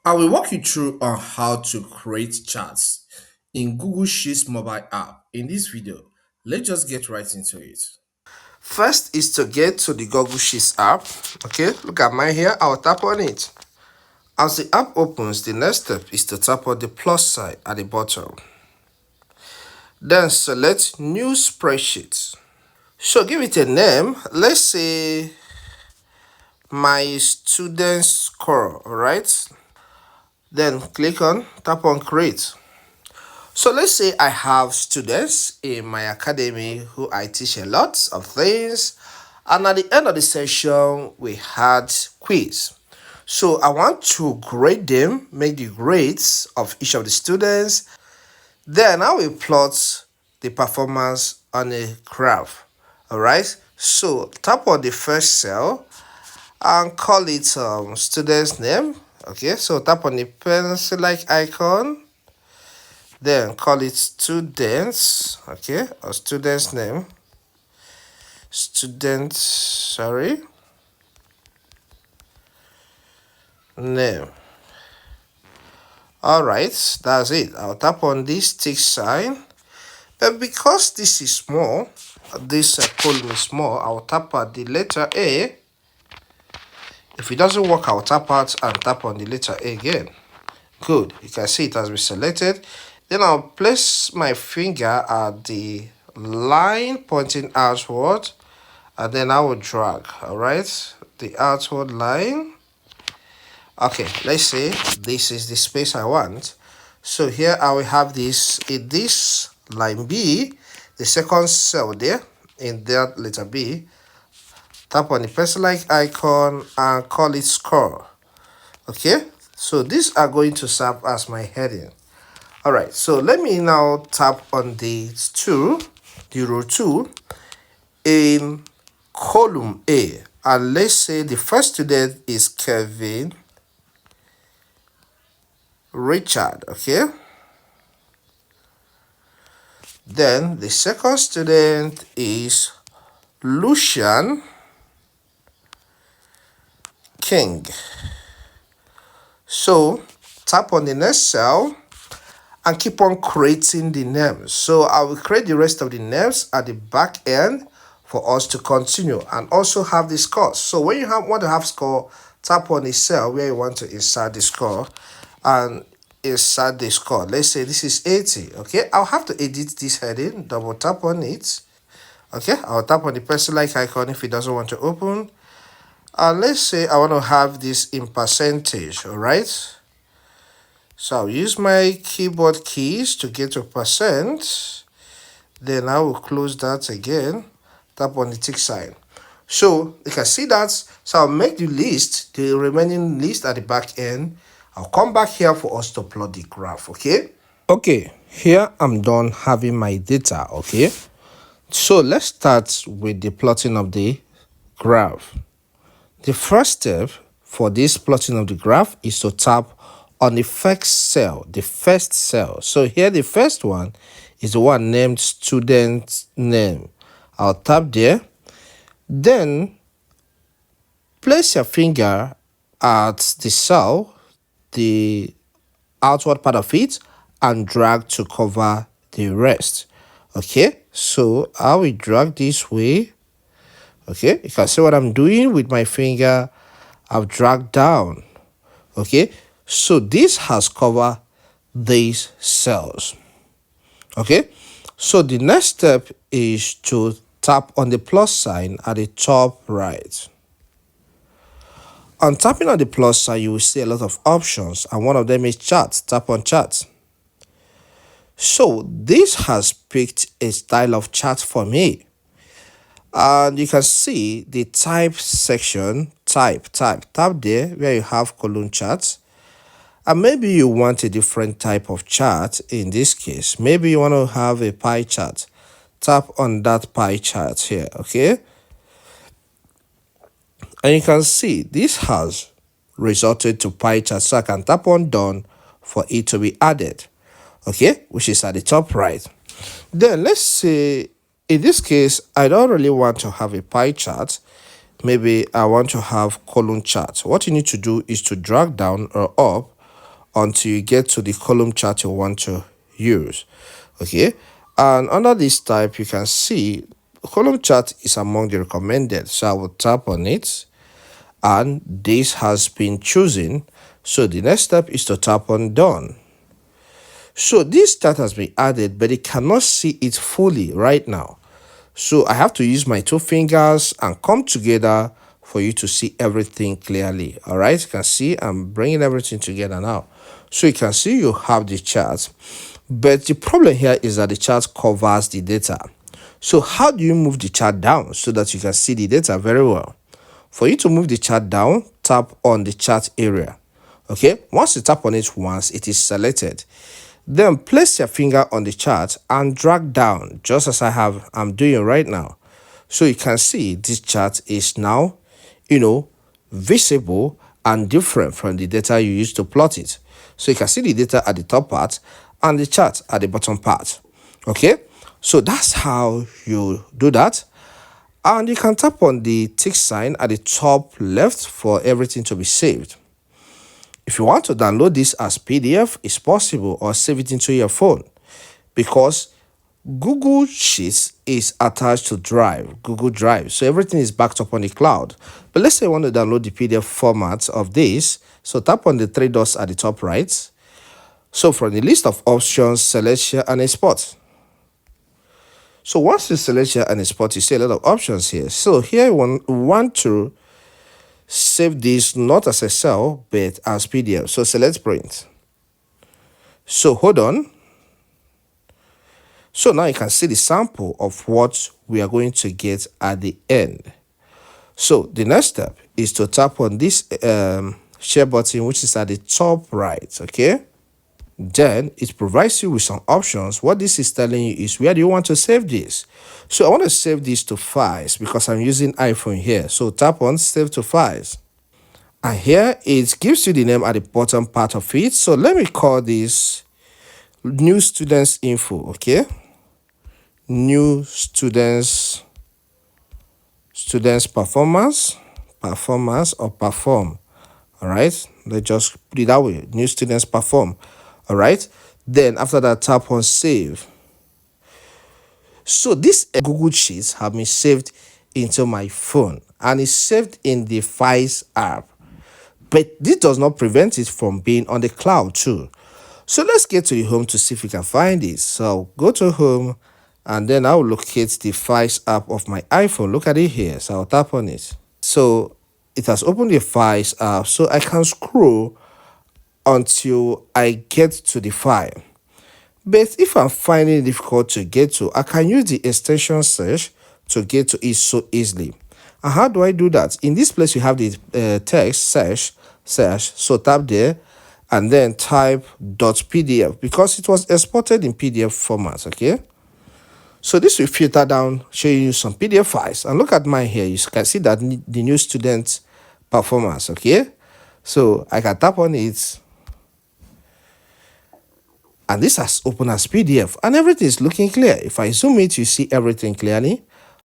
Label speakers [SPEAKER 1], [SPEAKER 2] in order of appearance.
[SPEAKER 1] I will walk you through on how to create charts in Google Sheets mobile app. In this video, let's just get right into it. First is to get to the Google Sheets app. Okay, look at mine here. I'll tap on it. As the app opens, the next step is to tap on the plus sign at the bottom. Then select New Spreadsheet. So give it a name. Let's say my student score, alright? Then tap on Create. So let's say I have students in my academy who I teach a lot of things, and at the end of the session we had quiz. So I want to grade them, make the grades of each of the students. Then I will plot the performance on a graph. All right. So tap on the first cell and call it student's name. Okay. So tap on the pencil-like icon, then call it students, okay, or student's name, student, sorry, name. All right, that's it. I'll tap on this tick sign, but because this is small, this column is small, I'll tap at the letter A. If it doesn't work, I'll tap out and tap on the letter A again. Good, you can see it has been selected. Then I'll place my finger at the line pointing outward, and then I will drag, all right, the outward line. Okay, let's say this is the space I want. So here I will have this in this line B, the second cell there in that letter B. Tap on the pencil-like icon and call it score. Okay, so these are going to serve as my heading. All right, so let me now tap on the row 2 in column A, and let's say the first student is Kevin Richard. Okay, then the second student is Lucian King. So tap on the next cell and keep on creating the names. So I will create the rest of the names at the back end for us to continue and also have the scores. So when you want to have score, tap on the cell where you want to insert the score and insert the score. Let's say this is 80. Okay, I'll have to edit this heading. Double tap on it. Okay, I'll tap on the pencil-like icon if it doesn't want to open. And let's say I want to have this in percentage. All right. So I'll use my keyboard keys to get to percent. Then I will close that again. Tap on the tick sign. So you can see that. So I'll make the list, the remaining list at the back end. I'll come back here for us to plot the graph, okay? Okay, here I'm done having my data, okay? So let's start with the plotting of the graph. The first step for this plotting of the graph is to tap on the first cell, So here the first one is the one named student name. I'll tap there. Then place your finger at the cell, the outward part of it, and drag to cover the rest. Okay, so I will drag this way. Okay, you can see what I'm doing with my finger. I've dragged down. Okay, so this has covered these cells. Okay, so the next step is to tap on the plus sign at the top right. On tapping on the plus sign, you will see a lot of options, and one of them is chart. Tap on chart. So this has picked a style of chart for me. And you can see the type section, tap there where you have column charts. And maybe you want a different type of chart. In this case, maybe you want to have a pie chart. Tap on that pie chart here, okay? And you can see this has resulted to pie chart. So I can tap on done for it to be added, okay, which is at the top right. Then let's say in this case, I don't really want to have a pie chart. Maybe I want to have column chart. What you need to do is to drag down or up until you get to the column chart you want to use. Okay, and under this type you can see column chart is among the recommended, so I will tap on it and this has been chosen. So the next step is to tap on done. So this chart has been added, but it cannot see it fully right now. So I have to use my two fingers and come together for you to see everything clearly. All right, you can see I'm bringing everything together now. So you can see you have the chart, but the problem here is that the chart covers the data. So how do you move the chart down so that you can see the data very well? For you to move the chart down, tap on the chart area. Okay, once you tap on it once, it is selected. Then place your finger on the chart and drag down, just as I'm doing right now. So you can see this chart is now, visible and different from the data you used to plot it. So you can see the data at the top part and the chart at the bottom part. Okay, so that's how you do that. And you can tap on the tick sign at the top left for everything to be saved. If you want to download this as PDF, it's possible, or save it into your phone, because Google Sheets is attached to Google Drive. So everything is backed up on the cloud. But let's say you want to download the PDF format of this. So tap on the three dots at the top right. So from the list of options, select share and export. So once you select share and export, you see a lot of options here. So here we want to save this not as Excel but as PDF. So select print. So hold on. So now you can see the sample of what we are going to get at the end. So the next step is to tap on this share button, which is at the top right. Okay, then it provides you with some options. What this is telling you is, where do you want to save this? So I want to save this to files because I'm using iPhone here. So tap on save to files. And here it gives you the name at the bottom part of it. So let me call this new students info. Okay, new students performance or perform. All right, let's just put it that way, new students perform. All right, then after that, tap on save. So this Google Sheets have been saved into my phone and it's saved in the Files app, but this does not prevent it from being on the cloud too. So let's get to the home to see if we can find it. So go to home and then I'll locate the Files app of my iPhone. Look at it here. So I'll tap on it. So it has opened the Files app, so I can scroll until I get to the file. But if I'm finding it difficult to get to, I can use the extension search to get to it so easily. And how do I do that? In this place, you have the text search. So tap there and then type .pdf because it was exported in PDF format. Okay. So this will filter down, showing you some PDF files. And look at mine here. You can see that the new student performance. Okay. So I can tap on it. And this has opened as PDF and everything is looking clear. If I zoom it, you see everything clearly.